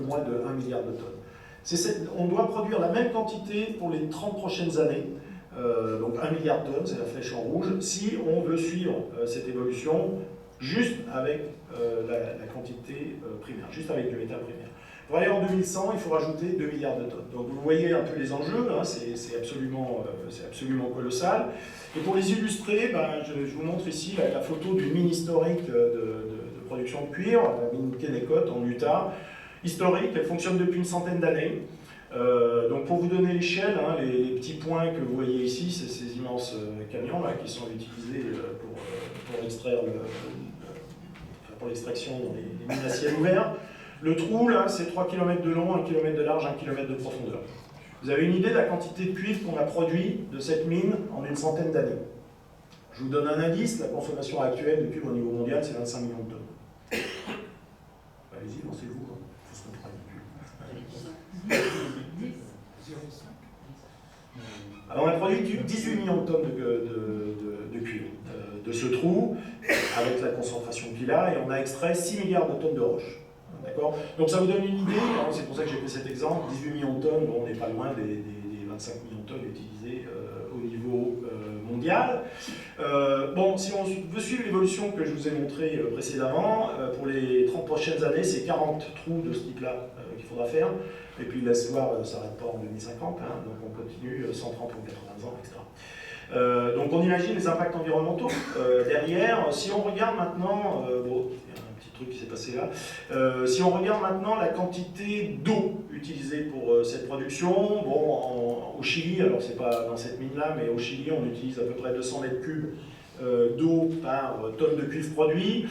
peu moins de 1 milliard de tonnes. On doit produire la même quantité pour les 30 prochaines années, donc 1 milliard de tonnes, c'est la flèche en rouge, si on veut suivre cette évolution juste avec la quantité primaire, juste avec du métal primaire. Pour aller en 2100, il faut rajouter 2 milliards de tonnes. Donc vous voyez un peu les enjeux, hein, c'est absolument colossal. Et pour les illustrer, je vous montre ici la photo d'une mine historique de production de cuir, la mine Kennecott en Utah. Historique, elle fonctionne depuis une centaine d'années. Donc pour vous donner l'échelle, hein, les petits points que vous voyez ici, c'est ces immenses camions là, qui sont utilisés pour extraire pour l'extraction dans les mines à ciel ouvert. Le trou, là, c'est 3 km de long, 1 km de large, 1 km de profondeur. Vous avez une idée de la quantité de cuivre qu'on a produit de cette mine en une centaine d'années. Je vous donne un indice, la consommation actuelle de cuivre au niveau mondial, c'est 25 millions de tonnes. Allez-y, lancez-vous. Il faut se comprendre. Alors on a produit 18 millions de tonnes de cuivre de ce trou, avec la concentration qu'il a, et on a extrait 6 milliards de tonnes de roche. Donc ça vous donne une idée, hein, c'est pour ça que j'ai pris cet exemple, 18 millions de tonnes, bon, on n'est pas loin des 25 millions de tonnes utilisées au niveau mondial. Bon, si on veut suivre l'évolution que je vous ai montrée précédemment, pour les 30 prochaines années, c'est 40 trous de ce type-là qu'il faudra faire, et puis l'histoire ne s'arrête pas en 2050, hein, donc on continue 130 ou 80 ans, etc. Donc on imagine les impacts environnementaux derrière. Si on regarde maintenant, bon, il y a un petit truc qui s'est passé là, si on regarde maintenant la quantité d'eau utilisée pour cette production, bon, au Chili, alors c'est pas dans cette mine là, mais au Chili on utilise à peu près 200 mètres cubes d'eau par tonne de cuivre produit.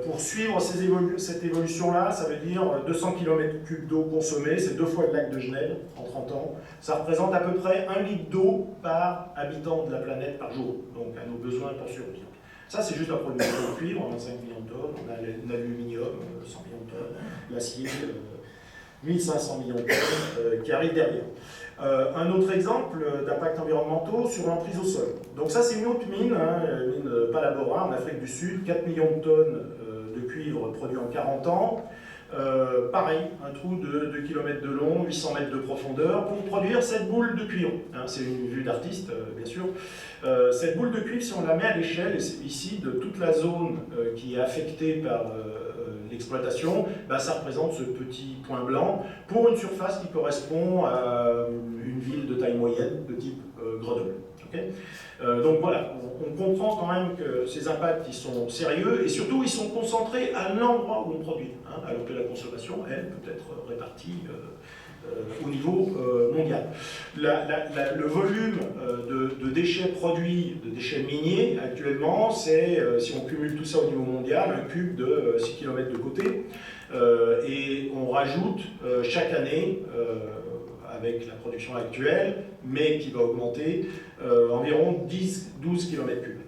Pour suivre cette évolution-là, ça veut dire 200 km3 d'eau consommée, c'est 2 fois le lac de Genève en 30 ans. Ça représente à peu près 1 litre d'eau par habitant de la planète par jour, donc à nos besoins pour survivre. Ça, c'est juste la production de cuivre, on a 5 millions de tonnes, on a l'aluminium, 100 millions de tonnes, l'acier, 1500 millions de tonnes qui arrivent derrière. Un autre exemple d'impact environnementaux sur l'emprise au sol. Donc ça, c'est une autre mine, hein, mine Palabora en Afrique du Sud, 4 millions de tonnes de cuivre produit en 40 ans. Pareil, un trou de 2 km de long, 800 mètres de profondeur, pour produire cette boule de cuivre. Hein, c'est une vue d'artiste, bien sûr. Cette boule de cuivre, si on la met à l'échelle, ici, de toute la zone qui est affectée par l'exploitation, bah, ça représente ce petit point blanc pour une surface qui correspond à une ville de taille moyenne, de type Grenoble. Okay, donc voilà, on comprend quand même que ces impacts ils sont sérieux et surtout ils sont concentrés à l'endroit où on produit, hein, alors que la consommation, elle, peut être répartie au niveau mondial. Le volume de déchets produits, de déchets miniers actuellement, c'est, si on cumule tout ça au niveau mondial, un cube de 6 km de côté, et on rajoute chaque année, avec la production actuelle, mais qui va augmenter, environ 10-12 km3.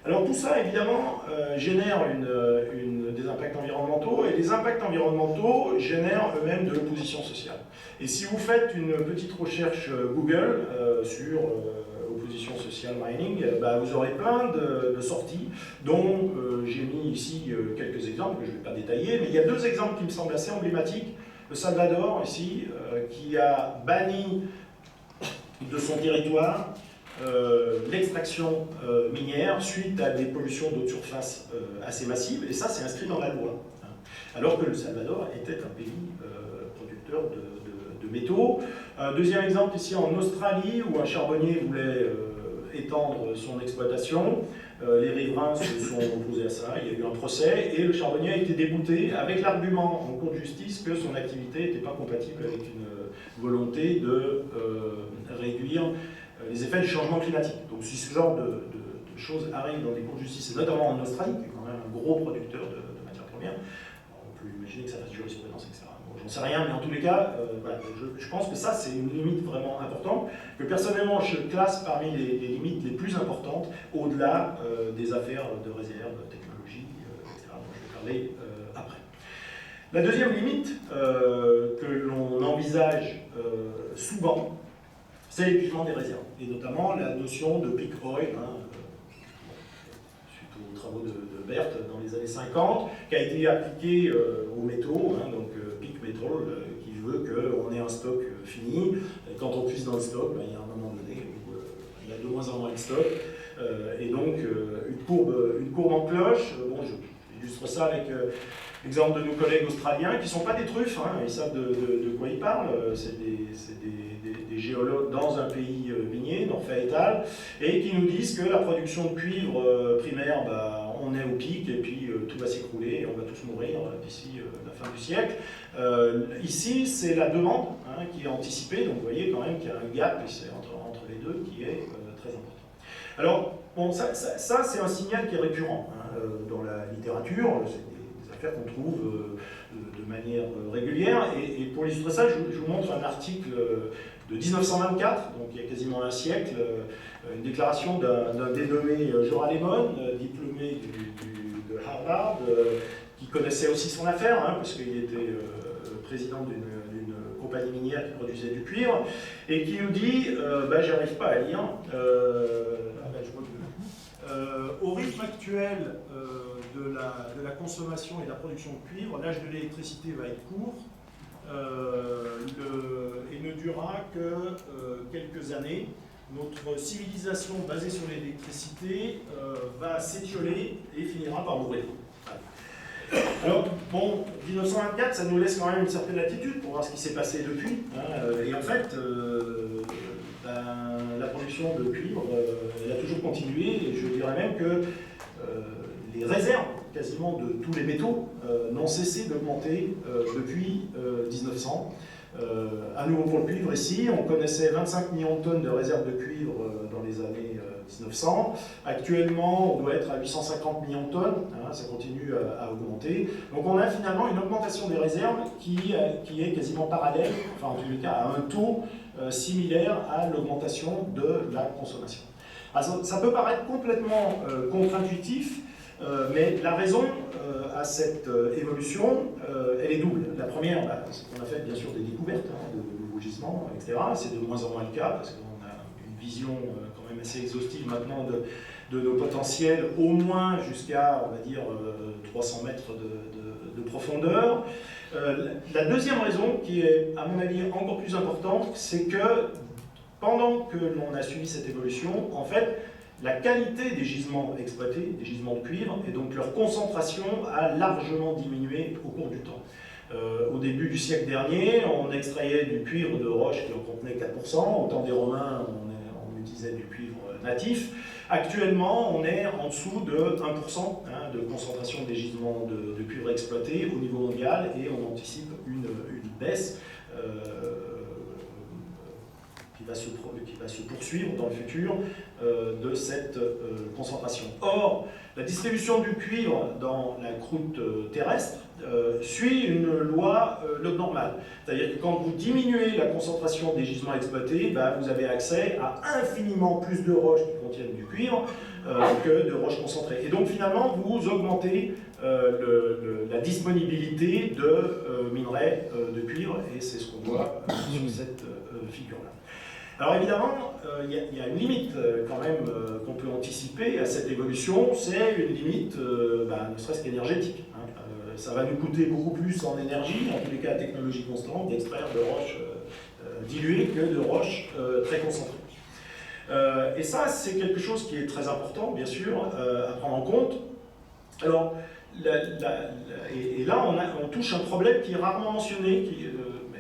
Alors tout ça, évidemment, génère des impacts environnementaux, et les impacts environnementaux génèrent eux-mêmes de l'opposition sociale. Et si vous faites une petite recherche Google sur opposition sociale mining, bah, vous aurez plein de sorties, dont j'ai mis ici quelques exemples, que je ne vais pas détailler, mais il y a 2 exemples qui me semblent assez emblématiques. Le Salvador, ici, qui a banni de son territoire l'extraction minière suite à des pollutions d'eau de surface assez massives, et ça c'est inscrit dans la loi, hein, alors que le Salvador était un pays producteur de métaux. Un deuxième exemple ici en Australie, où un charbonnier voulait étendre son exploitation. Les riverains se sont opposés à ça, il y a eu un procès, et le charbonnier a été débouté avec l'argument en cour de justice que son activité n'était pas compatible avec une volonté de réduire les effets du changement climatique. Donc si ce genre de choses arrivent dans des cours de justice, et notamment en Australie, qui est quand même un gros producteur de matières premières, on peut imaginer que ça fasse jurisprudence, etc. Bon, j'en sais rien, mais en tous les cas, voilà, je pense que ça c'est une limite vraiment importante, que personnellement je classe parmi les limites les plus importantes, au-delà des affaires de réserve, de technologie, etc. dont je vais parler après. La deuxième limite que l'on envisage souvent, c'est l'épuisement des réserves, et notamment la notion de peak oil, hein, suite aux travaux de Berthe dans les années 50, qui a été appliquée aux métaux, hein, donc peak un stock fini. Et quand on puise dans le stock, il y a un moment donné où il y a de moins en moins de stock. Et donc, une courbe en cloche. Bon, j'illustre ça avec l'exemple de nos collègues australiens, qui ne sont pas des truffes, hein, ils savent de quoi ils parlent. C'est des géologues dans un pays minier, Norfa et al., et qui nous disent que la production de cuivre primaire, on est au pic, et puis tout va s'écrouler, et on va tous mourir d'ici la fin du siècle. Ici, c'est la demande qui est anticipée, donc vous voyez quand même qu'il y a un gap entre les deux qui est très important. Alors, bon, ça c'est un signal qui est récurrent dans la littérature, c'est des affaires qu'on trouve de manière régulière, et pour illustrer ça, je vous montre un article de 1924, donc il y a quasiment un siècle, une déclaration d'un dénommé Jorah Lemon, diplômé de Harvard, qui connaissait aussi son affaire, parce qu'il était président d'une compagnie minière qui produisait du cuivre, et qui nous dit, j'arrive pas à lire, au rythme actuel de la consommation et de la production de cuivre, l'âge de l'électricité va être court et ne durera que quelques années. Notre civilisation basée sur l'électricité va s'étioler et finira par mourir. Alors, bon, 1924, ça nous laisse quand même une certaine latitude pour voir ce qui s'est passé depuis. Et en fait, la production de cuivre, elle a toujours continué, et je dirais même que les réserves quasiment de tous les métaux n'ont cessé d'augmenter depuis 1900. À nouveau pour le cuivre ici, on connaissait 25 millions de tonnes de réserves de cuivre dans les années 1900. Actuellement, on doit être à 850 millions de tonnes, ça continue à augmenter. Donc on a finalement une augmentation des réserves qui est quasiment parallèle, enfin en tous les cas à un taux similaire à l'augmentation de la consommation. Alors, ça peut paraître complètement contre-intuitif, mais la raison à cette évolution, elle est double. La première, c'est qu'on a fait bien sûr des découvertes de nouveaux gisements, etc. C'est de moins en moins le cas, parce qu'on a une vision quand même assez exhaustive maintenant de nos potentiels, au moins jusqu'à, on va dire, 300 mètres de profondeur. La deuxième raison, qui est à mon avis encore plus importante, c'est que pendant que l'on a suivi cette évolution, en fait, la qualité des gisements exploités, des gisements de cuivre, et donc leur concentration a largement diminué au cours du temps. Au début du siècle dernier, on extrayait du cuivre de roche qui en contenait 4%. Au temps des Romains, on utilisait du cuivre natif. Actuellement, on est en dessous de 1% de concentration des gisements de cuivre exploités au niveau mondial, et on anticipe une baisse qui va se poursuivre dans le futur de cette concentration. Or, la distribution du cuivre dans la croûte terrestre suit une loi normale. C'est-à-dire que quand vous diminuez la concentration des gisements exploités, vous avez accès à infiniment plus de roches qui contiennent du cuivre que de roches concentrées. Et donc finalement, vous augmentez la disponibilité de minerais de cuivre, et c'est ce qu'on voit sur cette figure-là. Alors évidemment, il y a une limite quand même qu'on peut anticiper à cette évolution, c'est une limite ne serait-ce qu'énergétique. Ça va nous coûter beaucoup plus en énergie, en tous les cas à technologie constante, d'extraire de roches diluées que de roches très concentrées. Et ça, c'est quelque chose qui est très important, bien sûr, à prendre en compte. Alors, et là, on touche un problème qui est rarement mentionné,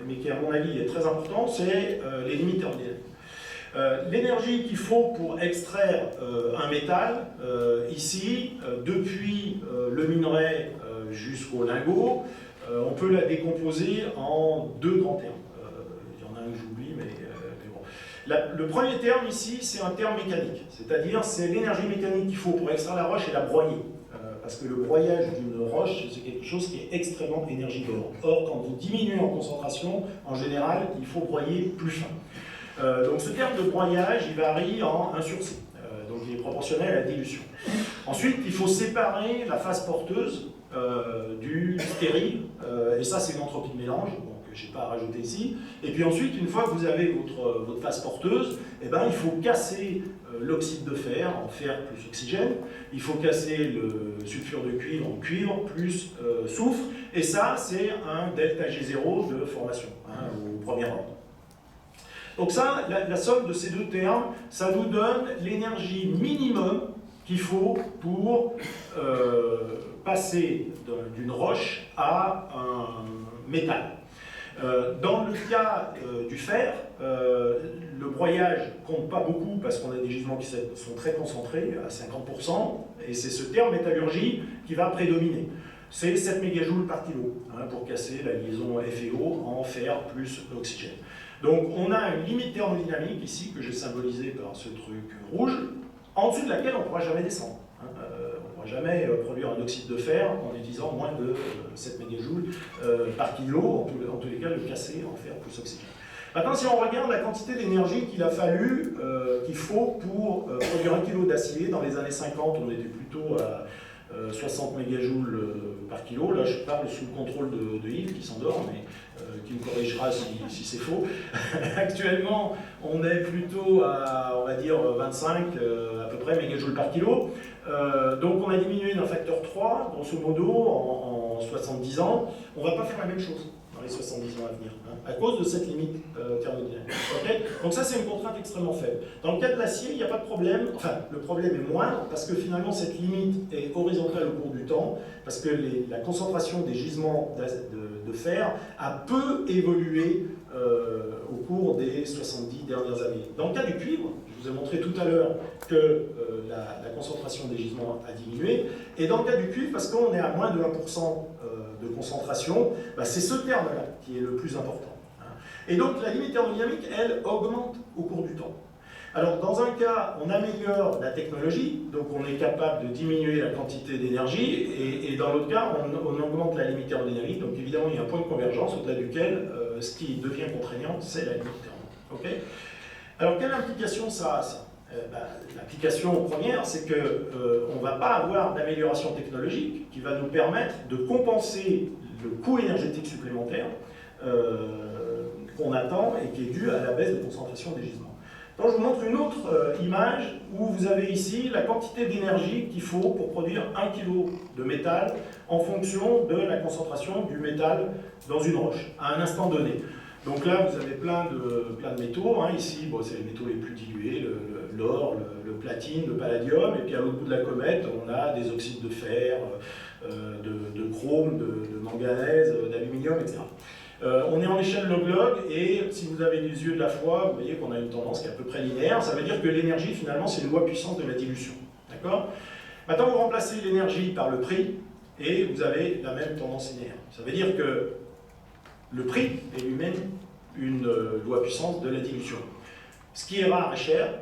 mais qui, à mon avis, est très important, c'est les limites thermodynamiques. L'énergie qu'il faut pour extraire un métal, ici, depuis le minerai jusqu'au lingot, on peut la décomposer en deux grands termes. Il y en a un que j'oublie, mais bon. Le premier terme ici, c'est un terme mécanique, c'est-à-dire c'est l'énergie mécanique qu'il faut pour extraire la roche et la broyer. Parce que le broyage d'une roche, c'est quelque chose qui est extrêmement énergivore. Or, quand vous diminuez en concentration, en général, il faut broyer plus fin. Donc ce terme de broyage, il varie en 1 sur C, donc il est proportionnel à la dilution. Ensuite, il faut séparer la phase porteuse du stérile, et ça c'est une entropie de mélange, donc je n'ai pas à rajouter ici. Et puis ensuite, une fois que vous avez votre phase porteuse, eh ben, il faut casser l'oxyde de fer en fer plus oxygène, il faut casser le sulfure de cuivre en cuivre plus soufre, et ça, c'est un delta G0 de formation, hein, au premier ordre. Donc ça, la somme de ces deux termes, ça nous donne l'énergie minimum qu'il faut pour passer d'une roche à un métal. Dans le cas du fer, le broyage compte pas beaucoup parce qu'on a des gisements qui sont très concentrés, à 50%, et c'est ce terme métallurgie qui va prédominer. C'est 7 mégajoules par kilo, hein, pour casser la liaison FeO en fer plus oxygène. Donc on a une limite thermodynamique ici, que j'ai symbolisée par ce truc rouge, en dessous de laquelle on ne pourra jamais descendre. Hein. On ne pourra jamais produire un oxyde de fer en utilisant moins de 7 mégajoules par kilo, en tous les cas le casser en fer plus oxygène. Maintenant, si on regarde la quantité d'énergie qu'il a fallu, qu'il faut pour produire 1 kg d'acier, dans les années 50, on était plutôt à 60 mégajoules par kilo. Là, je parle sous le contrôle de Yves, qui s'endort, mais qui me corrigera si c'est faux. Actuellement, on est plutôt à, on va dire, 25 à peu près mégajoules par kilo. Donc, on a diminué d'un facteur 3, grosso modo, en 70 ans. On ne va pas faire la même chose dans les 70 ans à venir, hein, à cause de cette limite thermodynamique. Okay, donc ça, c'est une contrainte extrêmement faible. Dans le cas de l'acier, il n'y a pas de problème, enfin, le problème est moindre, parce que finalement, cette limite est horizontale au cours du temps, parce que la concentration des gisements de fer a peu évolué au cours des 70 dernières années. Dans le cas du cuivre, je vous ai montré tout à l'heure que la concentration des gisements a diminué, et dans le cas du cuivre, parce qu'on est à moins de 1% de concentration, bah, c'est ce terme-là qui est le plus important. Et donc la limite thermodynamique, elle, augmente au cours du temps. Alors dans un cas, on améliore la technologie, donc on est capable de diminuer la quantité d'énergie, et dans l'autre cas, on augmente la limite thermodynamique, donc évidemment il y a un point de convergence au-delà duquel ce qui devient contraignant, c'est la limite thermodynamique. Okay, alors quelle implication ça a, ça? L'application première, c'est qu'on ne va pas avoir d'amélioration technologique qui va nous permettre de compenser le coût énergétique supplémentaire qu'on attend et qui est dû à la baisse de concentration des gisements. Donc je vous montre une autre image où vous avez ici la quantité d'énergie qu'il faut pour produire 1 kg de métal en fonction de la concentration du métal dans une roche, à un instant donné. Donc là, vous avez plein de métaux. Hein. Ici, bon, c'est les métaux les plus dilués, l'or, le platine, le palladium. Et puis à l'autre bout de la comète, on a des oxydes de fer, de chrome, de manganèse, d'aluminium, etc. On est en échelle log-log, et si vous avez les yeux de la foi, vous voyez qu'on a une tendance qui est à peu près linéaire. Ça veut dire que l'énergie, finalement, c'est une loi puissante de la dilution. D'accord ? Maintenant, vous remplacez l'énergie par le prix, et vous avez la même tendance linéaire. Ça veut dire que le prix est lui-même une loi puissante de la dilution. Ce qui est rare est cher,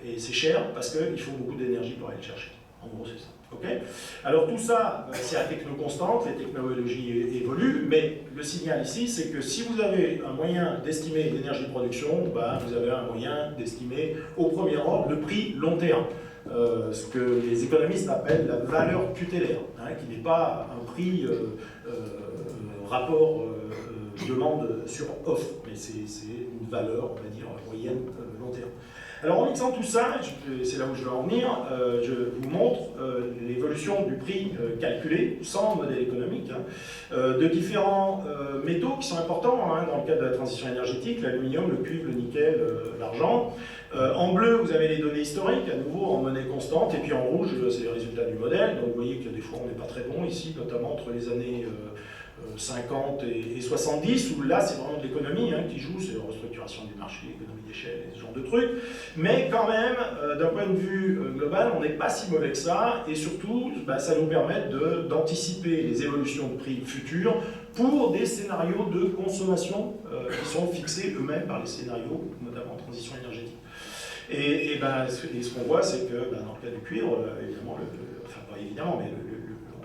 et c'est cher parce qu'il faut beaucoup d'énergie pour aller le chercher. En gros, c'est ça. Okay, alors tout ça, c'est à techno constante, les technologies évoluent, mais le signal ici, c'est que si vous avez un moyen d'estimer l'énergie de production, bah, vous avez un moyen d'estimer au premier ordre le prix long terme. Ce que les économistes appellent la valeur tutélaire, hein, qui n'est pas un prix rapport demande sur offre, mais c'est une valeur, on va dire, moyenne long terme. Alors en mixant tout ça, c'est là où je veux en venir, je vous montre l'évolution du prix calculé, sans modèle économique, hein, de différents métaux qui sont importants hein, dans le cadre de la transition énergétique, l'aluminium, le cuivre, le nickel, l'argent. En bleu, vous avez les données historiques, à nouveau en monnaie constante, et puis en rouge, c'est les résultats du modèle. Donc vous voyez qu'il y a des fois on n'est pas très bon ici, notamment entre les années 50 et 70, où là c'est vraiment de l'économie hein, qui joue, c'est la restructuration du marché, l'économie d'échelle et ce genre de trucs. Mais quand même, d'un point de vue global, on n'est pas si mauvais que ça, et surtout, bah, ça nous permet d'anticiper les évolutions de prix futurs pour des scénarios de consommation qui sont fixés eux-mêmes par les scénarios, notamment en transition énergétique. Et ce qu'on voit, c'est que bah, dans le cas du cuivre, évidemment, enfin pas évidemment, mais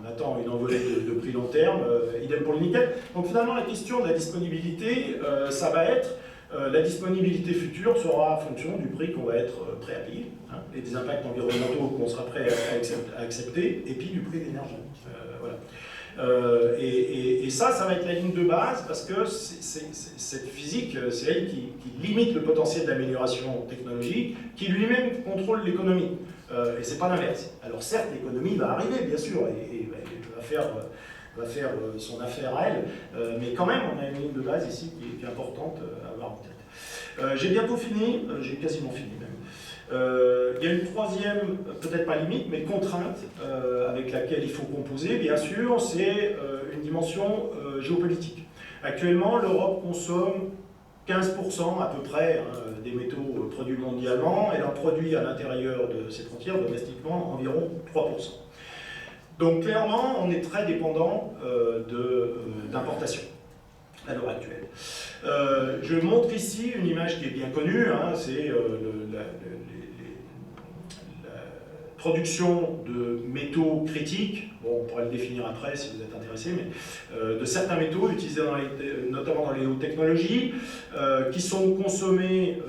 on attend une envolée de prix long terme, idem pour le nickel. Donc finalement, la question de la disponibilité, ça va être, la disponibilité future sera en fonction du prix qu'on va être prêt à payer, hein, et des impacts environnementaux qu'on sera prêt à accepter, et puis du prix de l'énergie. Voilà. Et ça va être la ligne de base parce que cette physique, c'est elle qui limite le potentiel d'amélioration technologique, qui lui-même contrôle l'économie. Et c'est pas l'inverse. Alors certes, l'économie va arriver, bien sûr, et va faire son affaire à elle, mais quand même, on a une ligne de base ici qui est importante à avoir en tête. J'ai bientôt fini, j'ai quasiment fini même. Il y a une troisième, peut-être pas limite, mais contrainte avec laquelle il faut composer, bien sûr, c'est une dimension géopolitique. Actuellement, l'Europe consomme 15% à peu près des métaux produits mondialement, elle en produit à l'intérieur de ses frontières, domestiquement, environ 3%. Donc clairement, on est très dépendant d'importation à l'heure actuelle. Je montre ici une image qui est bien connue, c'est la production de métaux critiques, bon, on pourrait le définir après si vous êtes intéressé, mais de certains métaux utilisés notamment dans les hautes technologies, qui sont consommés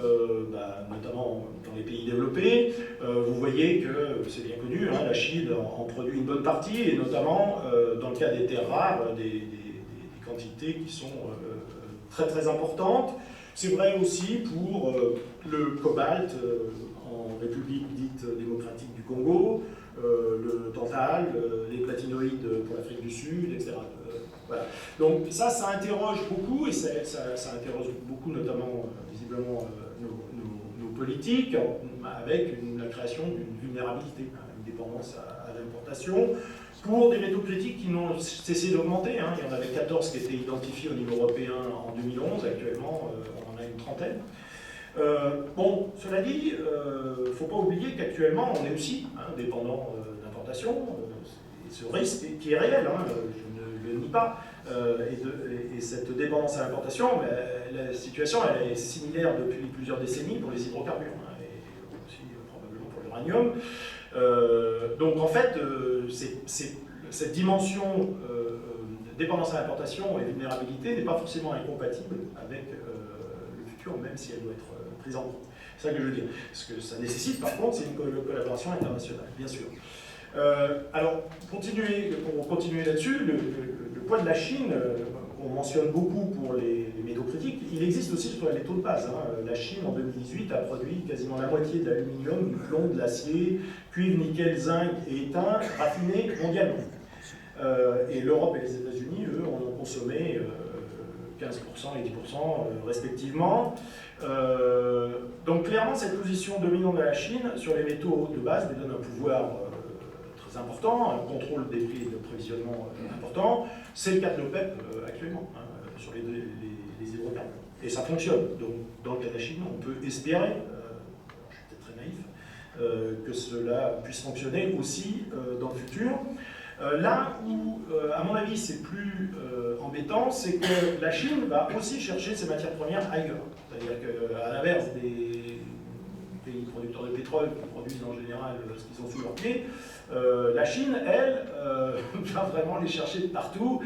notamment dans les pays développés. Vous voyez que c'est bien connu, la Chine en produit une bonne partie, et notamment dans le cas des terres rares, des quantités qui sont très très importantes. C'est vrai aussi pour le cobalt en République dite démocratique du Congo, le tantal, les platinoïdes pour l'Afrique du Sud, etc. Voilà. Donc ça interroge beaucoup, et ça interroge beaucoup notamment visiblement nos politiques, avec la création d'une vulnérabilité, une dépendance à l'importation, pour des métaux critiques qui n'ont cessé d'augmenter. Il y en avait 14 qui étaient identifiés au niveau européen en 2011, actuellement on en a une trentaine. Bon, cela dit, il ne faut pas oublier qu'actuellement on est aussi dépendant d'importation, ce risque qui est réel, je ne le nie pas, et cette dépendance à l'importation, la situation elle est similaire depuis plusieurs décennies pour les hydrocarbures, et aussi probablement pour l'uranium. Donc en fait, cette dimension dépendance à l'importation et vulnérabilité n'est pas forcément incompatible avec le futur, même si elle doit être prise en compte. C'est ça que je veux dire. Ce que ça nécessite, par contre, c'est une collaboration internationale, bien sûr. Alors, pour continuer là-dessus, le poids de la Chine, qu'on mentionne beaucoup pour les métaux critiques, il existe aussi sur les métaux de base. La Chine, en 2018, a produit quasiment la moitié de l'aluminium, du plomb, de l'acier, cuivre, nickel, zinc et étain raffinés mondialement. Et l'Europe et les États-Unis, eux, en ont consommé 15% et 10% respectivement. Donc clairement, cette position dominante de la Chine sur les métaux de base lui donne un pouvoir très important, un contrôle des prix de provisionnement important. C'est le cas de l'OPEP actuellement, sur les hydrocarbures. Et ça fonctionne. Donc dans le cas de la Chine, on peut espérer, je suis peut-être très naïf, que cela puisse fonctionner aussi dans le futur. Là où, à mon avis, c'est plus embêtant, c'est que la Chine va aussi chercher ses matières premières ailleurs. C'est-à-dire qu'à l'inverse des pays producteurs de pétrole qui produisent en général ce qu'ils ont sous leurs pieds, la Chine, elle, va vraiment les chercher de partout.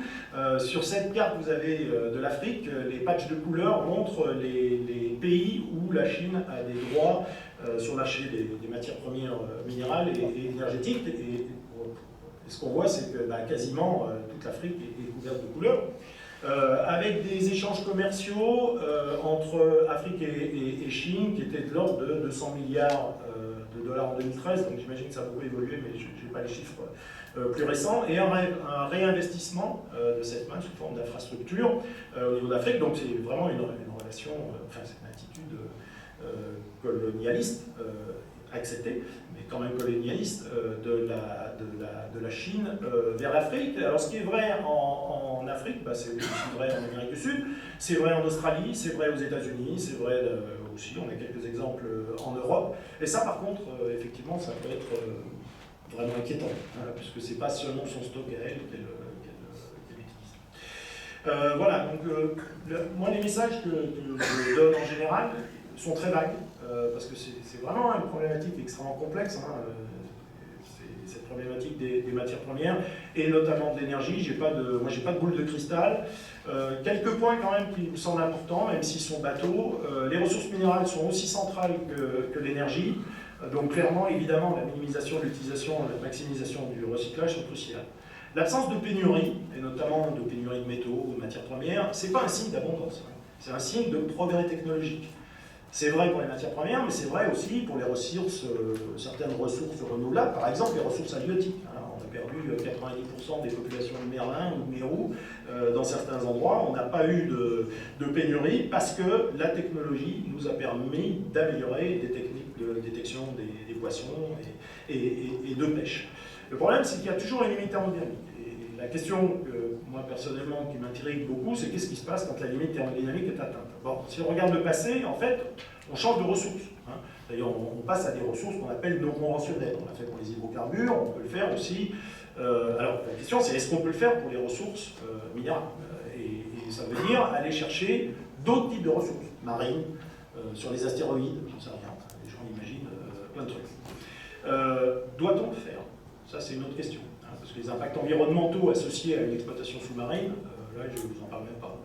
Sur cette carte, vous avez de l'Afrique, les patchs de couleur montrent les pays où la Chine a des droits sur le marché des matières premières minérales et énergétiques. Et ce qu'on voit, c'est que quasiment toute l'Afrique est couverte de couleurs, avec des échanges commerciaux entre Afrique et Chine qui étaient de l'ordre de 200 milliards de dollars en 2013, donc j'imagine que ça pourrait évoluer, mais je n'ai pas les chiffres plus récents, et un réinvestissement de cette manne sous forme d'infrastructure au niveau d'Afrique, donc c'est vraiment une relation, c'est une attitude colonialiste, acceptée, mais quand même colonialiste de la Chine vers l'Afrique. Alors ce qui est vrai en Afrique, c'est aussi vrai en Amérique du Sud, c'est vrai en Australie, c'est vrai aux États-Unis, c'est vrai aussi, on a quelques exemples en Europe. Et ça par contre, effectivement, ça peut être vraiment inquiétant, puisque c'est pas seulement son stock à elle qu'elle utilise. Voilà, donc moi les messages que je donne en général sont très vagues, parce que c'est vraiment une problématique extrêmement complexe, cette problématique des matières premières, et notamment de l'énergie. Moi, j'ai pas de boule de cristal. Quelques points quand même qui me semblent importants, même s'ils sont bateaux. Les ressources minérales sont aussi centrales que l'énergie. Donc clairement, évidemment, la minimisation de l'utilisation, la maximisation du recyclage sont cruciales. L'absence de pénurie, et notamment de pénurie de métaux ou de matières premières, c'est pas un signe d'abondance, c'est un signe de progrès technologique. C'est vrai pour les matières premières, mais c'est vrai aussi pour les ressources, certaines ressources renouvelables, par exemple les ressources halieutiques. On a perdu 90% des populations de Merlin ou de Mérou dans certains endroits. On n'a pas eu de pénurie parce que la technologie nous a permis d'améliorer des techniques de détection des poissons et de pêche. Le problème, c'est qu'il y a toujours une limite thermodynamique. Et la question, moi personnellement, qui m'intrigue beaucoup, c'est qu'est-ce qui se passe quand la limite thermodynamique est atteinte. Bon, si on regarde le passé, en fait, on change de ressources. D'ailleurs, on passe à des ressources qu'on appelle non conventionnelles. On l'a fait pour les hydrocarbures, on peut le faire aussi. Alors, la question, c'est est-ce qu'on peut le faire pour les ressources minérales et ça veut dire aller chercher d'autres types de ressources, marines, sur les astéroïdes, j'en sais rien. Les gens imaginent plein de trucs. Doit-on le faire? Ça, c'est une autre question. Parce que les impacts environnementaux associés à une exploitation sous-marine, là, je ne vous en parle même pas.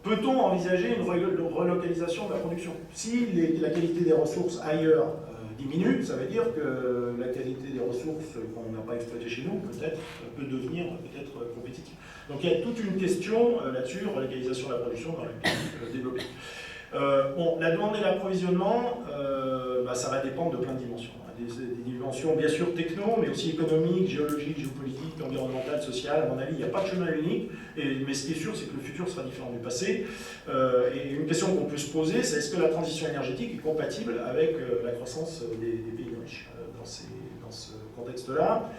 Peut-on envisager une relocalisation de la production? Si la qualité des ressources ailleurs diminue, ça veut dire que la qualité des ressources qu'on n'a pas exploitées chez nous, peut-être, peut devenir compétitive. Donc il y a toute une question là-dessus, relocalisation de la production dans les pays développés. Bon, la demande et l'approvisionnement, ça va dépendre de plein de dimensions. Des dimensions bien sûr techno, mais aussi économiques, géologiques, géopolitiques, environnementales, sociales. À mon avis, il n'y a pas de chemin unique, mais ce qui est sûr, c'est que le futur sera différent du passé. Et une question qu'on peut se poser, c'est est-ce que la transition énergétique est compatible avec la croissance des pays riches dans ce contexte-là.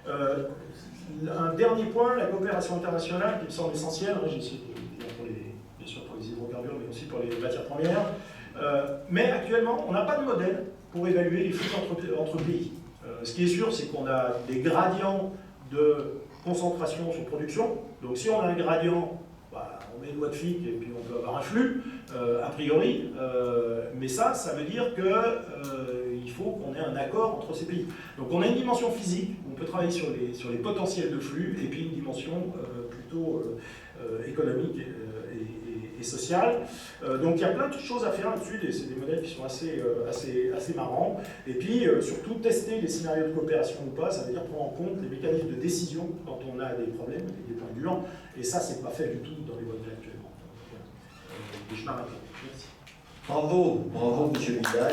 Un dernier point, la coopération internationale qui me semble essentielle. J'ai essayé de dire bien sûr pour les hydrocarbures, mais aussi pour les matières premières. Mais actuellement, on n'a pas de modèle pour évaluer les flux entre pays. Ce qui est sûr, c'est qu'on a des gradients de concentration sur production. Donc si on a un gradient, on met une loi de Fick et puis on peut avoir un flux, a priori. Mais ça veut dire qu'il faut qu'on ait un accord entre ces pays. Donc on a une dimension physique, où on peut travailler sur les potentiels de flux, et puis une dimension plutôt économique et sociale. Donc il y a plein de choses à faire là-dessus, c'est des modèles qui sont assez marrants. Et puis surtout tester les scénarios de coopération ou pas, ça veut dire prendre en compte les mécanismes de décision quand on a des problèmes, des points durs. Et ça, c'est pas fait du tout dans les modèles actuellement. Donc, je m'arrête là. Merci. Bravo, monsieur Vidal.